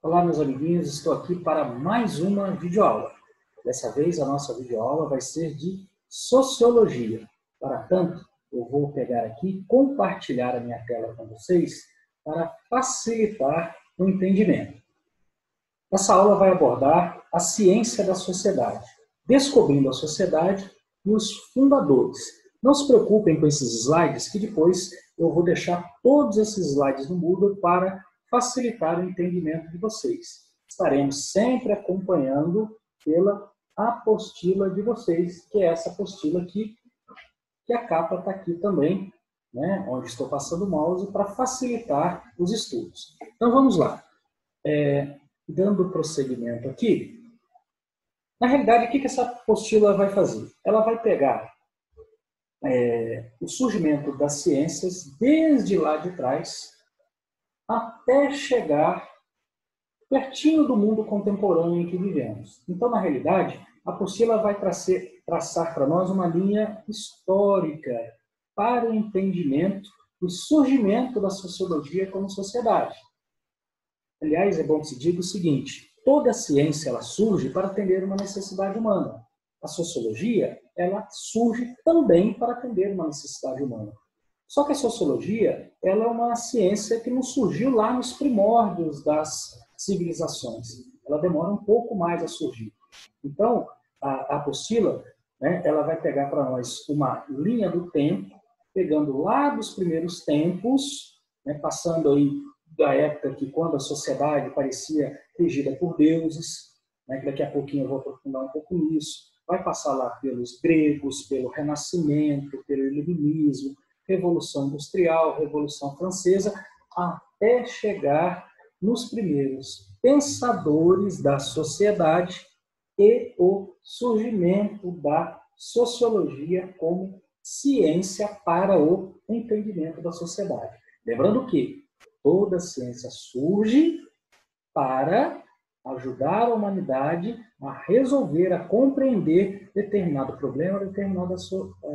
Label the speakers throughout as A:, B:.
A: Olá, meus amiguinhos, estou aqui para mais uma videoaula. Dessa vez, a nossa videoaula vai ser de Sociologia. Para tanto, eu vou pegar aqui e compartilhar a minha tela com vocês para facilitar o entendimento. Essa aula vai abordar a ciência da sociedade, descobrindo a sociedade e os fundadores. Não se preocupem com esses slides, que depois eu vou deixar todos esses slides no Moodle para facilitar o entendimento de vocês. Estaremos sempre acompanhando pela apostila de vocês, que é essa apostila aqui, que a capa está aqui também, né, onde estou passando o mouse para facilitar os estudos. Então vamos lá. Dando prosseguimento aqui, na realidade, o que essa apostila vai fazer? Ela vai pegar o surgimento das ciências desde lá de trás até chegar pertinho do mundo contemporâneo em que vivemos. Então, na realidade, a apostila vai traçar para nós uma linha histórica para o entendimento do surgimento da sociologia como sociedade. Aliás, é bom que se diga o seguinte: toda ciência ela surge para atender uma necessidade humana. A sociologia ela surge também para atender uma necessidade humana. Só que a sociologia ela é uma ciência que não surgiu lá nos primórdios das civilizações. Ela demora um pouco mais a surgir. Então, a apostila, né, ela vai pegar para nós uma linha do tempo, pegando lá dos primeiros tempos, né, passando aí da época que quando a sociedade parecia regida por deuses, né, que daqui a pouquinho eu vou aprofundar um pouco nisso, vai passar lá pelos gregos, pelo Renascimento, pelo Iluminismo, Revolução Industrial, Revolução Francesa, até chegar nos primeiros pensadores da sociedade e o surgimento da sociologia como ciência para o entendimento da sociedade. Lembrando que toda ciência surge para ajudar a humanidade a resolver, a compreender determinado problema, determinada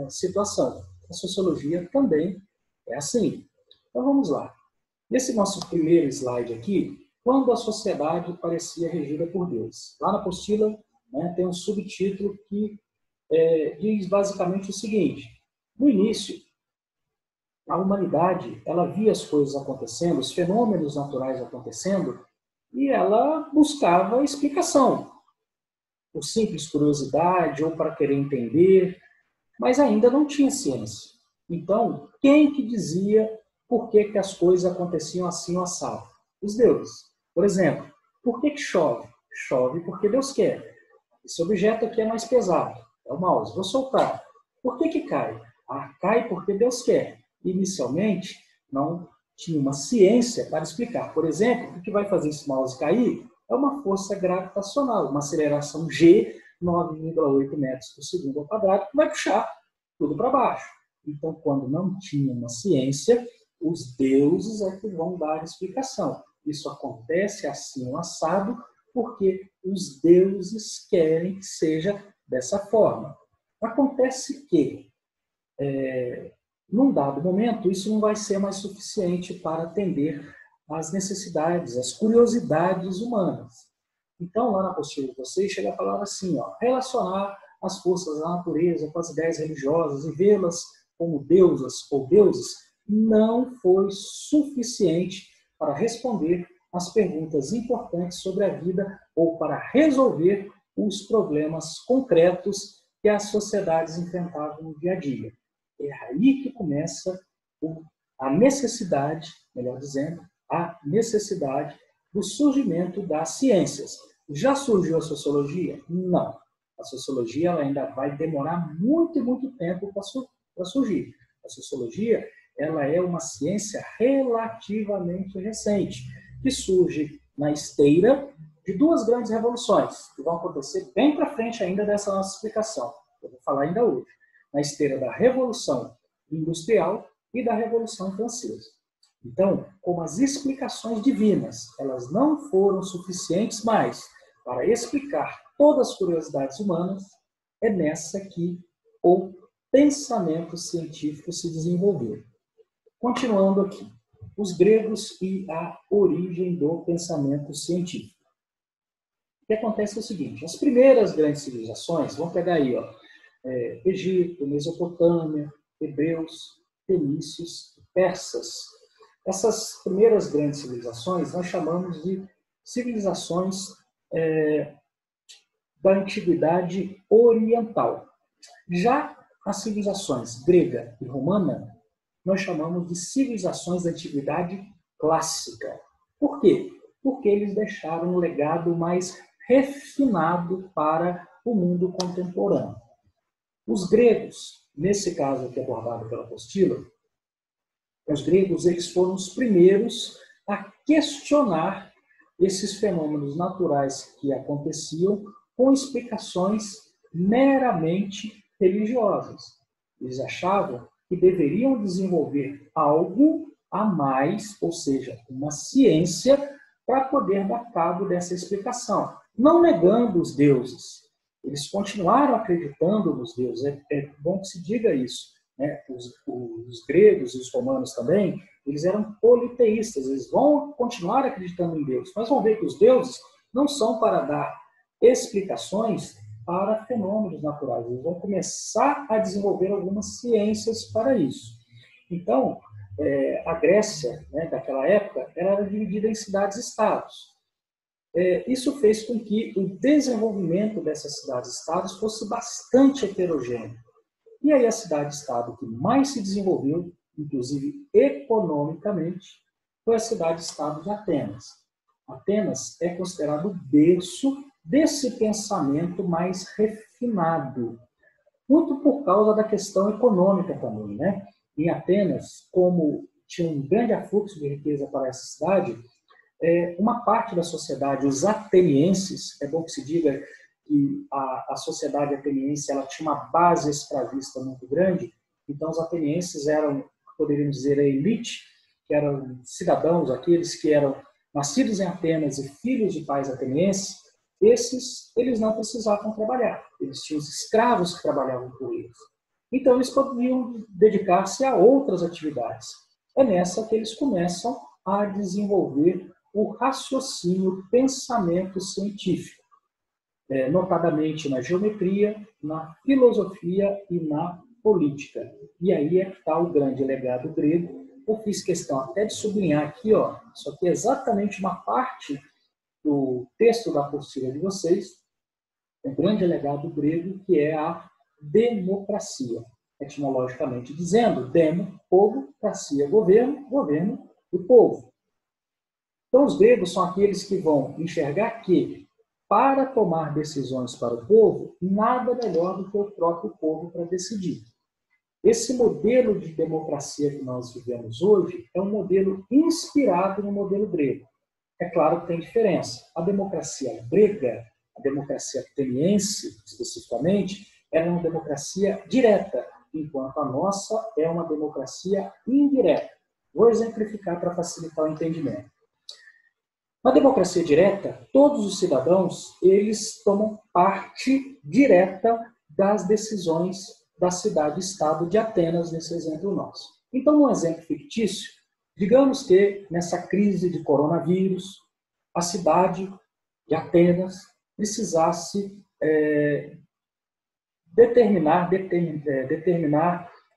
A: situação. A sociologia também é assim. Então vamos lá. Nesse nosso primeiro slide aqui, quando a sociedade parecia regida por Deus. Lá na apostila, né, tem um subtítulo que diz basicamente o seguinte: no início, a humanidade ela via as coisas acontecendo, os fenômenos naturais acontecendo, e ela buscava explicação, por simples curiosidade ou para querer entender, mas ainda não tinha ciência. Então, quem que dizia por que as coisas aconteciam assim ou assado? Os deuses. Por exemplo, por que chove? Chove porque Deus quer. Esse objeto aqui é mais pesado, é o mouse, vou soltar. Por que cai? Cai porque Deus quer. Inicialmente, não tinha uma ciência para explicar. Por exemplo, o que vai fazer esse mouse cair é uma força gravitacional, uma aceleração G, 9,8 metros por segundo ao quadrado, que vai puxar tudo para baixo. Então, quando não tinha uma ciência, os deuses é que vão dar explicação. Isso acontece assim, um assado, porque os deuses querem que seja dessa forma. Acontece que, num dado momento, isso não vai ser mais suficiente para atender às necessidades, às curiosidades humanas. Então, lá na apostila de vocês, chega a falar assim, relacionar as forças da natureza com as ideias religiosas e vê-las como deusas ou deuses não foi suficiente para responder as perguntas importantes sobre a vida ou para resolver os problemas concretos que as sociedades enfrentavam no dia a dia. É aí que começa a necessidade, melhor dizendo, a necessidade do surgimento das ciências. Já surgiu a sociologia? Não. A sociologia ela ainda vai demorar muito, muito tempo para surgir. A sociologia ela é uma ciência relativamente recente, que surge na esteira de duas grandes revoluções, que vão acontecer bem para frente ainda dessa nossa explicação. Eu vou falar ainda hoje. Na esteira da Revolução Industrial e da Revolução Francesa. Então, como as explicações divinas elas não foram suficientes mais para explicar todas as curiosidades humanas, é nessa que o pensamento científico se desenvolveu. Continuando aqui. os gregos e a origem do pensamento científico. O que acontece é o seguinte, as primeiras grandes civilizações, vamos pegar aí, ó, Egito, Mesopotâmia, hebreus, fenícios, persas. Essas primeiras grandes civilizações nós chamamos de civilizações da antiguidade oriental. Já as civilizações grega e romana, nós chamamos de civilizações da antiguidade clássica. Por quê? Porque eles deixaram um legado mais refinado para o mundo contemporâneo. Os gregos, nesse caso aqui abordado pela apostila, os gregos eles foram os primeiros a questionar esses fenômenos naturais que aconteciam com explicações meramente religiosas. Eles achavam que deveriam desenvolver algo a mais, ou seja, uma ciência, para poder dar cabo dessa explicação. Não negando os deuses. Eles continuaram acreditando nos deuses. É bom que se diga isso. Né? Os gregos e os romanos também, eles eram politeístas. Eles vão continuar acreditando em Deus. Mas vão ver que os deuses não são para dar explicações para fenômenos naturais. Eles vão começar a desenvolver algumas ciências para isso. Então, a Grécia, né, daquela época, era dividida em cidades-estados. Isso fez com que o desenvolvimento dessas cidades-estados fosse bastante heterogêneo. E aí a cidade-estado que mais se desenvolveu, inclusive economicamente, foi a cidade-estado de Atenas. Atenas é considerado o berço desse pensamento mais refinado, muito por causa da questão econômica também, né? Em Atenas, como tinha um grande afluxo de riqueza para essa cidade, uma parte da sociedade, os atenienses, é bom que se diga que a sociedade ateniense ela tinha uma base escravista muito grande, então os atenienses eram, poderíamos dizer, a elite, que eram cidadãos, aqueles que eram nascidos em Atenas e filhos de pais atenienses, eles não precisavam trabalhar, eles tinham os escravos que trabalhavam por eles. Então eles podiam dedicar-se a outras atividades. É nessa que eles começam a desenvolver o raciocínio, o pensamento científico, notadamente na geometria, na filosofia e na política. E aí é que está o grande legado grego. Eu fiz questão até de sublinhar aqui, ó, isso aqui é exatamente uma parte do texto da apostila de vocês, um grande legado grego, que é a democracia. Etimologicamente dizendo, demo, povo, pracia, governo, governo do povo. Então, os gregos são aqueles que vão enxergar que, para tomar decisões para o povo, nada melhor do que o próprio povo para decidir. Esse modelo de democracia que nós vivemos hoje é um modelo inspirado no modelo grego. É claro que tem diferença. A democracia grega, a democracia ateniense, especificamente, ela é uma democracia direta, enquanto a nossa é uma democracia indireta. Vou exemplificar para facilitar o entendimento. Na democracia direta, todos os cidadãos eles tomam parte direta das decisões da cidade-estado de Atenas, nesse exemplo nosso. Então, num exemplo fictício, digamos que nessa crise de coronavírus, a cidade de Atenas precisasse determinar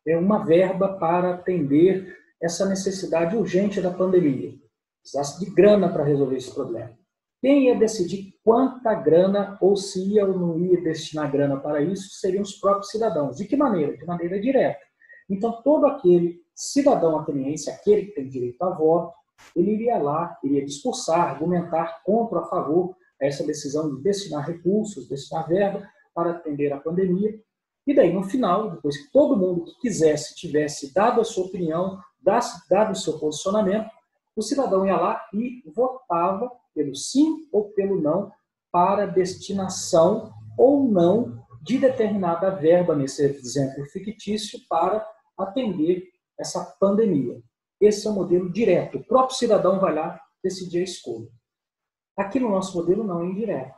A: uma verba para atender essa necessidade urgente da pandemia. Precisasse de grana para resolver esse problema. Quem ia decidir quanta grana, ou se ia ou não ia destinar grana para isso, seriam os próprios cidadãos. De que maneira? De maneira direta. Então, todo aquele cidadão ateniense, aquele que tem direito a voto, ele iria lá, iria discursar, argumentar contra ou a favor essa decisão de destinar recursos, destinar verba para atender a pandemia. E daí, no final, depois que todo mundo que quisesse tivesse dado a sua opinião, dado o seu posicionamento, o cidadão ia lá e votava pelo sim ou pelo não para destinação ou não de determinada verba, nesse exemplo fictício, para atender essa pandemia. Esse é o modelo direto. O próprio cidadão vai lá decidir a escolha. Aqui no nosso modelo não é indireto.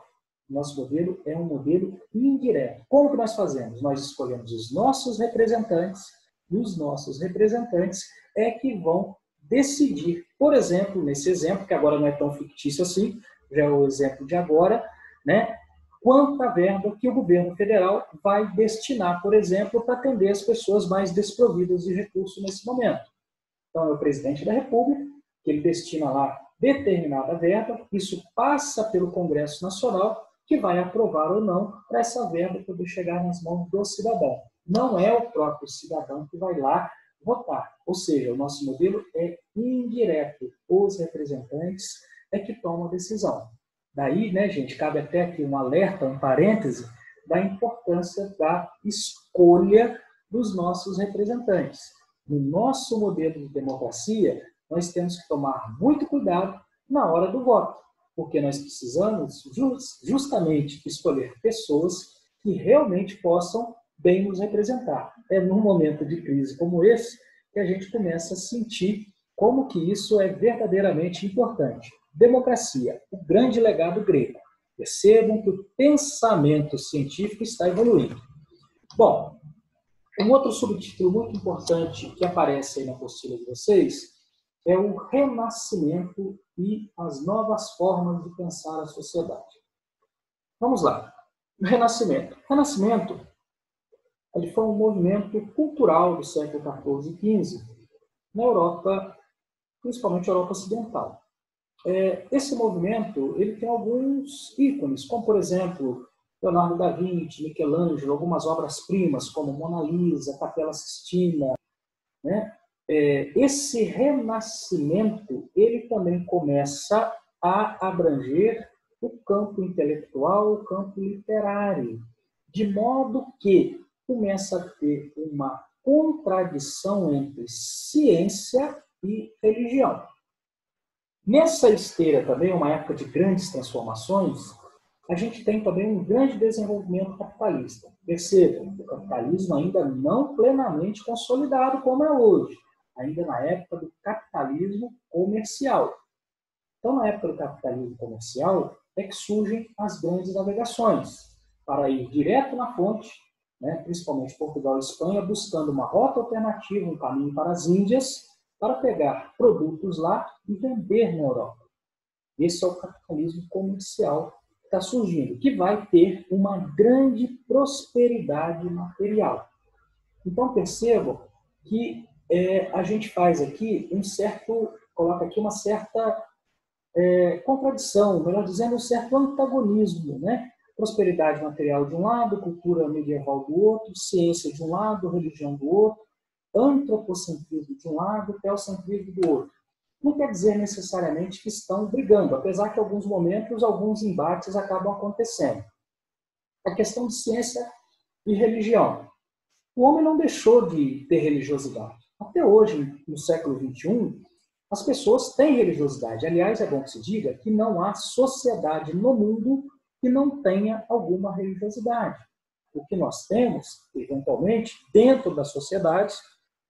A: O nosso modelo é um modelo indireto. Como que nós fazemos? Nós escolhemos os nossos representantes e os nossos representantes é que vão decidir, por exemplo, nesse exemplo, que agora não é tão fictício assim, já é o exemplo de agora, né? Quanta verba que o governo federal vai destinar, por exemplo, para atender as pessoas mais desprovidas de recursos nesse momento. Então, é o presidente da República, que ele destina lá determinada verba, isso passa pelo Congresso Nacional, que vai aprovar ou não para essa verba poder chegar nas mãos do cidadão. Não é o próprio cidadão que vai lá votar. Ou seja, o nosso modelo é indireto. Os representantes é que tomam a decisão. Daí, né, gente, cabe até aqui um alerta, um parêntese, da importância da escolha dos nossos representantes. No nosso modelo de democracia, nós temos que tomar muito cuidado na hora do voto, porque nós precisamos justamente escolher pessoas que realmente possam bem nos representar. É num momento de crise como esse que a gente começa a sentir como que isso é verdadeiramente importante. Democracia, o grande legado grego. Percebam que o pensamento científico está evoluindo. Bom, um outro subtítulo muito importante que aparece aí na apostila de vocês é o renascimento e as novas formas de pensar a sociedade. Vamos lá. O renascimento. O renascimento ele foi um movimento cultural do século XIV e XV na Europa, principalmente a Europa Ocidental. Esse movimento ele tem alguns ícones, como, por exemplo, Leonardo da Vinci, Michelangelo, algumas obras-primas, como Mona Lisa, Capela Sistina, né? Esse renascimento ele também começa a abranger o campo intelectual, o campo literário, de modo que começa a ter uma contradição entre ciência e religião. Nessa esteira também, uma época de grandes transformações, a gente tem também um grande desenvolvimento capitalista. Percebam, o capitalismo ainda não plenamente consolidado como é hoje, ainda na época do capitalismo comercial. Então, na época do capitalismo comercial, é que surgem as grandes navegações, para ir direto na fonte, né, principalmente Portugal e Espanha, buscando uma rota alternativa, um caminho para as Índias, para pegar produtos lá e vender na Europa. Esse é o capitalismo comercial que está surgindo, que vai ter uma grande prosperidade material. Então, percebam que a gente faz aqui coloca aqui uma certa contradição, melhor dizendo, um certo antagonismo, né? Prosperidade material de um lado, cultura medieval do outro, ciência de um lado, religião do outro, antropocentrismo de um lado, teocentrismo do outro. Não quer dizer necessariamente que estão brigando, apesar que em alguns momentos alguns embates acabam acontecendo. A questão de ciência e religião. O homem não deixou de ter religiosidade. Até hoje, no século XXI, as pessoas têm religiosidade. Aliás, é bom que se diga que não há sociedade no mundo que não tenha alguma religiosidade. O que nós temos, eventualmente, dentro da sociedade,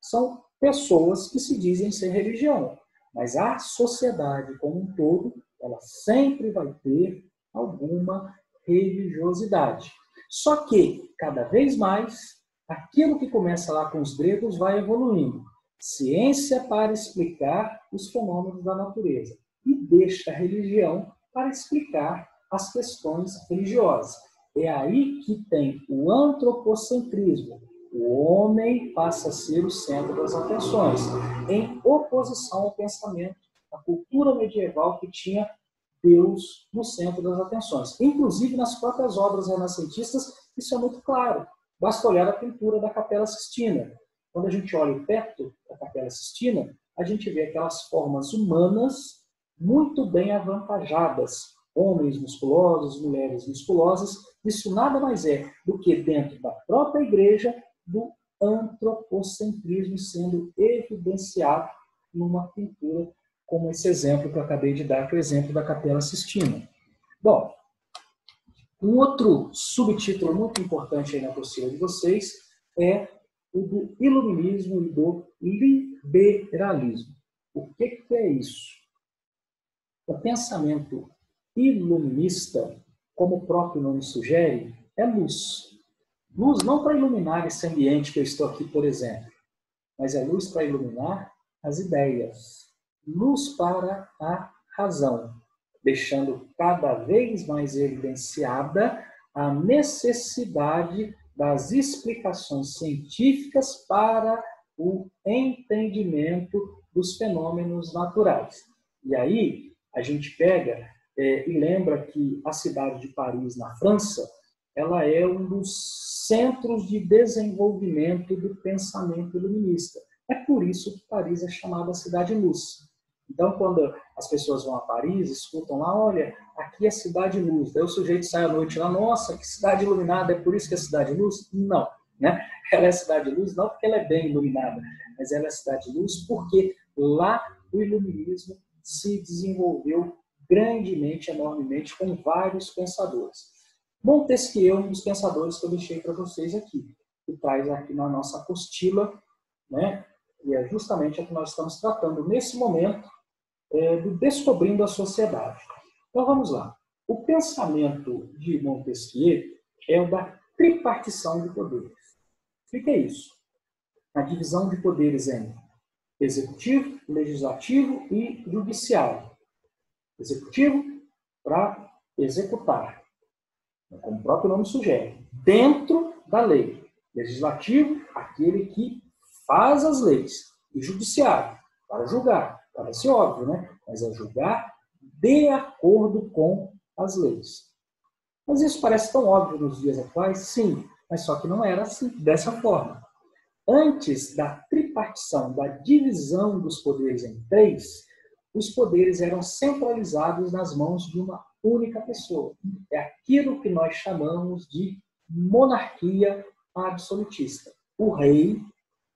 A: são pessoas que se dizem ser religião. Mas a sociedade como um todo, ela sempre vai ter alguma religiosidade. Só que, cada vez mais, aquilo que começa lá com os gregos vai evoluindo. Ciência para explicar os fenômenos da natureza. E deixa a religião para explicar as questões religiosas. É aí que tem o antropocentrismo. O homem passa a ser o centro das atenções, em oposição ao pensamento da cultura medieval que tinha Deus no centro das atenções. Inclusive, nas próprias obras renascentistas, isso é muito claro. Basta olhar a pintura da Capela Sistina. Quando a gente olha o teto da Capela Sistina, a gente vê aquelas formas humanas muito bem avantajadas. Homens musculosos, mulheres musculosas. Isso nada mais é do que dentro da própria igreja do antropocentrismo sendo evidenciado numa pintura como esse exemplo que eu acabei de dar, que é o exemplo da Capela Sistina. Bom, um outro subtítulo muito importante aí na apostila de vocês é o do iluminismo e do liberalismo. O que é isso? O pensamento iluminista, como o próprio nome sugere, é luz. Luz não para iluminar esse ambiente que eu estou aqui, por exemplo, mas é luz para iluminar as ideias. luz para a razão, deixando cada vez mais evidenciada a necessidade das explicações científicas para o entendimento dos fenômenos naturais. E aí a gente pega e lembra que a cidade de Paris, na França, ela é um dos centros de desenvolvimento do pensamento iluminista. É por isso que Paris é chamada Cidade-Luz. Então, quando as pessoas vão a Paris, escutam lá, olha, aqui é Cidade-Luz. Daí o sujeito sai à noite lá, nossa, que cidade iluminada, é por isso que é Cidade-Luz? Não, né? Ela é Cidade-Luz não porque ela é bem iluminada, mas ela é Cidade-Luz porque lá o iluminismo se desenvolveu grandemente, enormemente, com vários pensadores. Montesquieu é um dos pensadores que eu deixei para vocês aqui, que traz aqui na nossa apostila, né? E é justamente a que nós estamos tratando nesse momento, do Descobrindo a Sociedade. Então vamos lá. O pensamento de Montesquieu é o da tripartição de poderes. O que é isso? A divisão de poderes em executivo, legislativo e judiciário. Executivo para executar, como o próprio nome sugere, dentro da lei. Legislativo, aquele que faz as leis. E judiciário, para julgar. Parece óbvio, né? Mas é julgar de acordo com as leis. Mas isso parece tão óbvio nos dias atuais? Sim, mas só que não era assim, dessa forma. Antes da tripartição, da divisão dos poderes em três, os poderes eram centralizados nas mãos de uma única pessoa. É aquilo que nós chamamos de monarquia absolutista. O rei,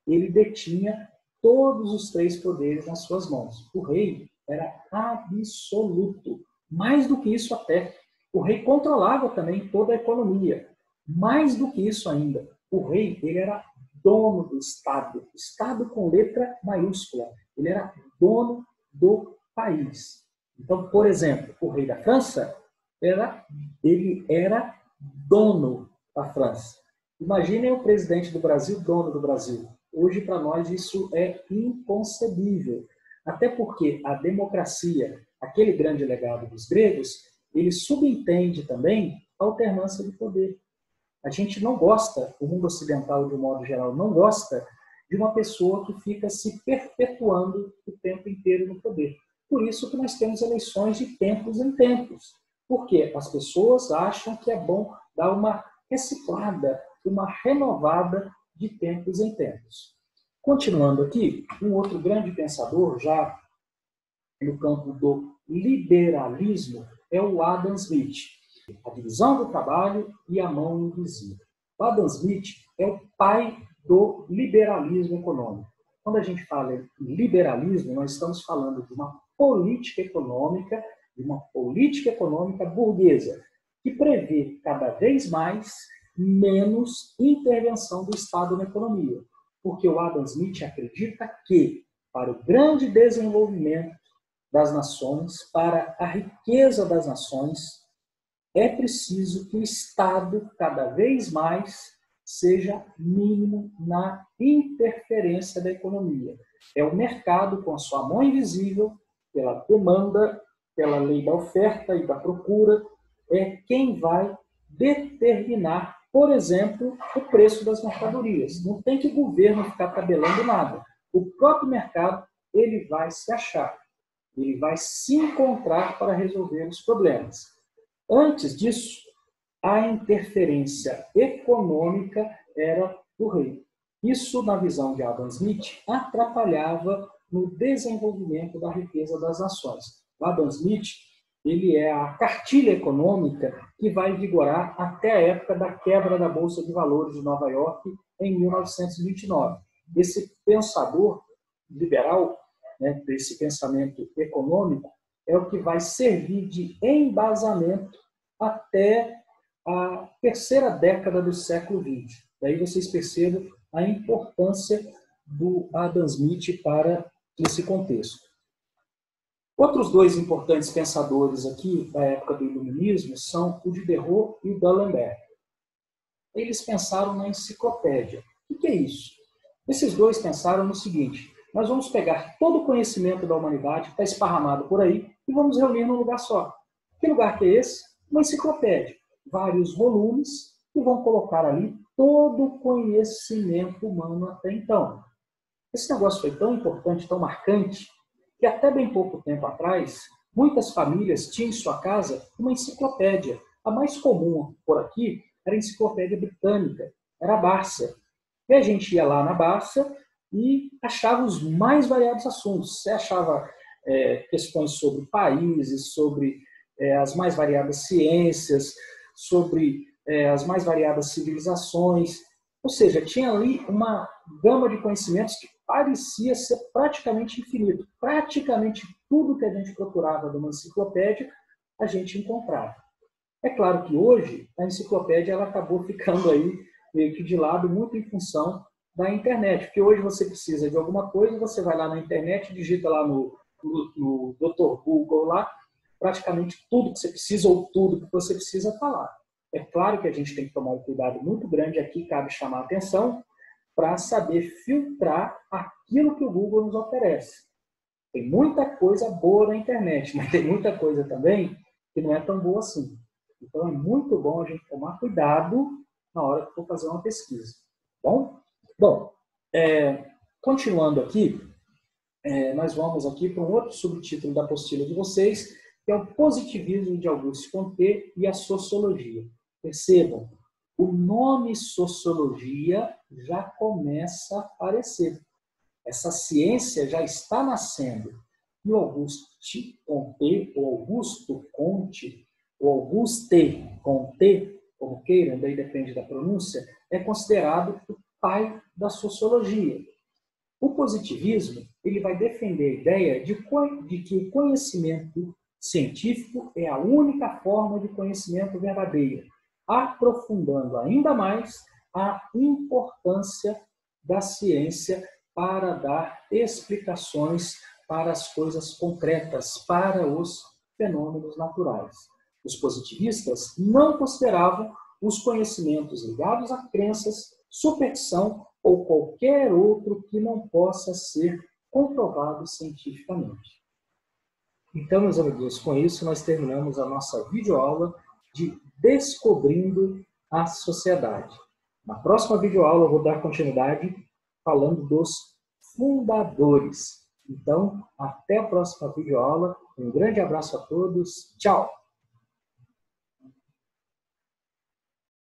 A: ele detinha todos os três poderes nas suas mãos. O rei era absoluto. Mais do que isso até. O rei controlava também toda a economia. Mais do que isso ainda. O rei, ele era dono do Estado. Estado com letra maiúscula. Ele era dono do país. Então, por exemplo, o rei da França, ele era dono da França. Imaginem o presidente do Brasil, dono do Brasil. Hoje, para nós, isso é inconcebível. Até porque a democracia, aquele grande legado dos gregos, ele subentende também a alternância de poder. A gente não gosta, o mundo ocidental, de um modo geral, não gosta de uma pessoa que fica se perpetuando o tempo inteiro no poder. Por isso que nós temos eleições de tempos em tempos. Porque as pessoas acham que é bom dar uma reciclada, uma renovada de tempos em tempos. Continuando aqui, um outro grande pensador, já no campo do liberalismo, é o Adam Smith. A divisão do trabalho e a mão invisível. O Adam Smith é o pai do liberalismo econômico. Quando a gente fala em liberalismo, nós estamos falando de uma política econômica burguesa, que prevê cada vez mais menos intervenção do Estado na economia. Porque o Adam Smith acredita que, para o grande desenvolvimento das nações, para a riqueza das nações, é preciso que o Estado, cada vez mais, seja mínimo na interferência da economia. É o mercado, com a sua mão invisível, pela demanda, pela lei da oferta e da procura, é quem vai determinar, por exemplo, o preço das mercadorias. Não tem que o governo ficar tabelando nada. O próprio mercado, ele vai se achar, ele vai se encontrar para resolver os problemas. Antes disso, a interferência econômica era do rei. Isso, na visão de Adam Smith, atrapalhava no desenvolvimento da riqueza das nações. O Adam Smith, ele é a cartilha econômica que vai vigorar até a época da quebra da Bolsa de Valores de Nova York em 1929. Esse pensador liberal, né, desse pensamento econômico, é o que vai servir de embasamento até a terceira década do século XX. Daí vocês percebam a importância do Adam Smith para esse contexto. Outros dois importantes pensadores aqui da época do Iluminismo são o Diderot e o D'Alembert. Eles pensaram na enciclopédia. O que é isso? Esses dois pensaram no seguinte: nós vamos pegar todo o conhecimento da humanidade que está esparramado por aí e vamos reunir num lugar só. Que lugar que é esse? Uma enciclopédia. Vários volumes que vão colocar ali todo o conhecimento humano até então. Esse negócio foi tão importante, tão marcante, que até bem pouco tempo atrás, muitas famílias tinham em sua casa uma enciclopédia. A mais comum por aqui era a enciclopédia britânica, era a Barça. E a gente ia lá na Barça e achava os mais variados assuntos. Você achava questões sobre países, sobre as mais variadas ciências, sobre as mais variadas civilizações. Ou seja, tinha ali uma gama de conhecimentos que parecia ser praticamente infinito. Praticamente tudo que a gente procurava numa enciclopédia, a gente encontrava. É claro que hoje a enciclopédia ela acabou ficando aí meio que de lado, muito em função da internet. Porque hoje você precisa de alguma coisa, você vai lá na internet, digita lá no Dr. Google lá, praticamente tudo que você precisa ou tudo que você precisa está lá. É claro que a gente tem que tomar um cuidado muito grande aqui, cabe chamar a atenção, para saber filtrar aquilo que o Google nos oferece. Tem muita coisa boa na internet, mas tem muita coisa também que não é tão boa assim. Então é muito bom a gente tomar cuidado na hora que for fazer uma pesquisa. Bom, continuando aqui, nós vamos aqui para um outro subtítulo da apostila de vocês, que é o positivismo de Auguste Comte e a sociologia. Percebam, o nome sociologia já começa a aparecer. Essa ciência já está nascendo. E o Auguste Comte, ou Augusto Comte, ou Auguste Comte, como queiram, daí depende da pronúncia, é considerado o pai da sociologia. O positivismo ele vai defender a ideia de que o conhecimento científico é a única forma de conhecimento verdadeiro, aprofundando ainda mais a importância da ciência para dar explicações para as coisas concretas, para os fenômenos naturais. Os positivistas não consideravam os conhecimentos ligados a crenças, superstição ou qualquer outro que não possa ser comprovado cientificamente. Então, meus amigos, com isso nós terminamos a nossa videoaula de Descobrindo a Sociedade. Na próxima videoaula eu vou dar continuidade falando dos fundadores. Então, até a próxima videoaula. Um grande abraço a todos. Tchau!